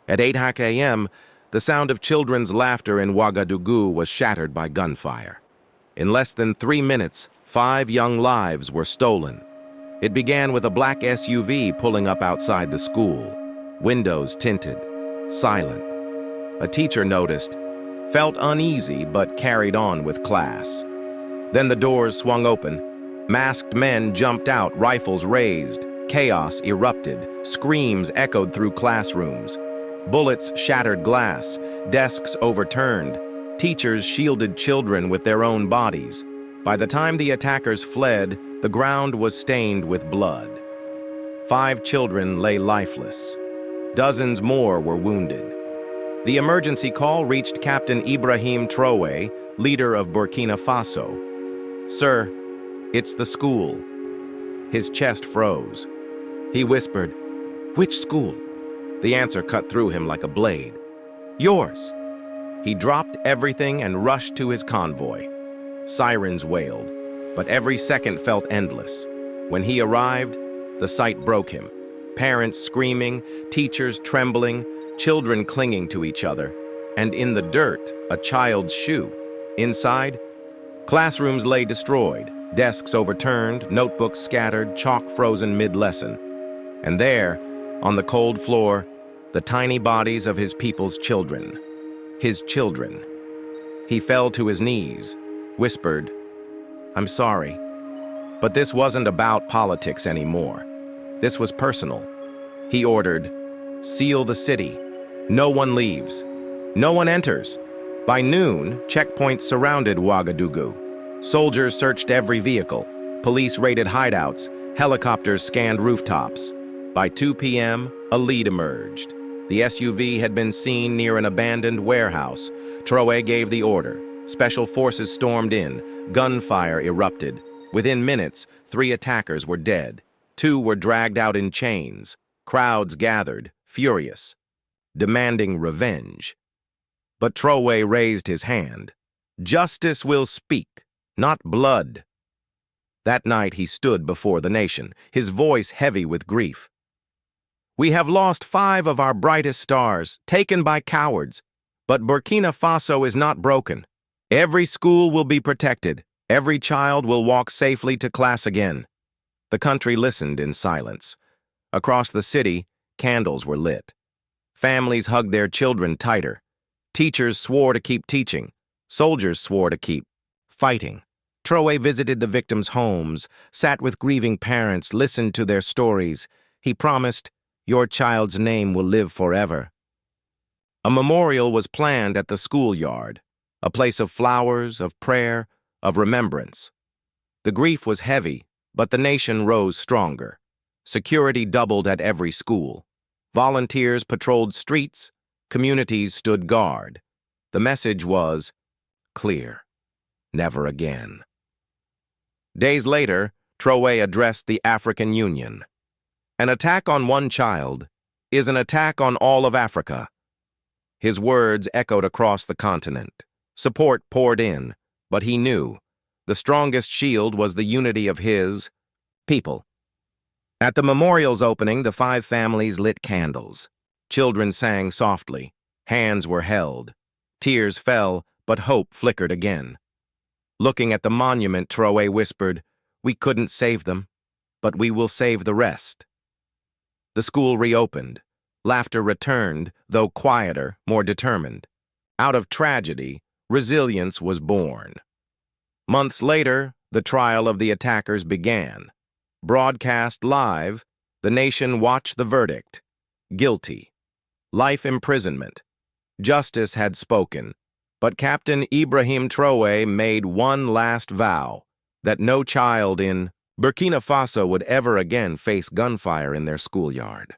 At 8 a.m., the sound of children's laughter in Ouagadougou was shattered by gunfire. In less than 3 minutes, 5 young lives were stolen. It began with a black SUV pulling up outside the school, windows tinted, silent. A teacher noticed, felt uneasy but carried on with class. Then the doors swung open. Masked men jumped out, rifles raised. Chaos erupted. Screams echoed through classrooms. Bullets shattered glass. Desks overturned. Teachers shielded children with their own bodies. By the time the attackers fled, the ground was stained with blood. 5 children lay lifeless. Dozens more were wounded. The emergency call reached Captain Ibrahim Trrowé, leader of Burkina Faso. "Sir, it's the school." His chest froze. He whispered, "Which school?" The answer cut through him like a blade. "Yours." He dropped everything and rushed to his convoy. Sirens wailed, but every second felt endless. When he arrived, the sight broke him. Parents screaming, teachers trembling, children clinging to each other, and in the dirt, a child's shoe. Inside, classrooms lay destroyed, desks overturned, notebooks scattered, chalk frozen mid-lesson. And there, on the cold floor, the tiny bodies of his people's children. His children. He fell to his knees, whispered, "I'm sorry." But this wasn't about politics anymore. This was personal. He ordered, "Seal the city. No one leaves. No one enters." By noon, checkpoints surrounded Ouagadougou. Soldiers searched every vehicle. Police raided hideouts. Helicopters scanned rooftops. By 2 p.m., a lead emerged. The SUV had been seen near an abandoned warehouse. Trrowé gave the order. Special forces stormed in. Gunfire erupted. Within minutes, 3 attackers were dead. 2 were dragged out in chains. Crowds gathered, furious, demanding revenge. But Trrowé raised his hand. "Justice will speak, not blood." That night he stood before the nation, his voice heavy with grief. "We have lost 5 of our brightest stars, taken by cowards. But Burkina Faso is not broken. Every school will be protected. Every child will walk safely to class again." The country listened in silence. Across the city, candles were lit. Families hugged their children tighter. Teachers swore to keep teaching. Soldiers swore to keep fighting. Trrowé visited the victims' homes, sat with grieving parents, listened to their stories. He promised, "Your child's name will live forever." A memorial was planned at the schoolyard, a place of flowers, of prayer, of remembrance. The grief was heavy, but the nation rose stronger. Security doubled at every school. Volunteers patrolled streets. Communities stood guard. The message was clear: never again. Days later, Trrowé addressed the African Union. "An attack on one child is an attack on all of Africa." His words echoed across the continent. Support poured in, but he knew the strongest shield was the unity of his people. At the memorial's opening, the 5 families lit candles. Children sang softly. Hands were held. Tears fell, but hope flickered again. Looking at the monument, Trrowé whispered, "We couldn't save them, but we will save the rest." The school reopened. Laughter returned, though quieter, more determined. Out of tragedy, resilience was born. Months later, the trial of the attackers began. Broadcast live, the nation watched the verdict. Guilty. Life imprisonment. Justice had spoken, but Captain Ibrahim Trrowé made one last vow, that no child in Burkina Faso would ever again face gunfire in their schoolyard.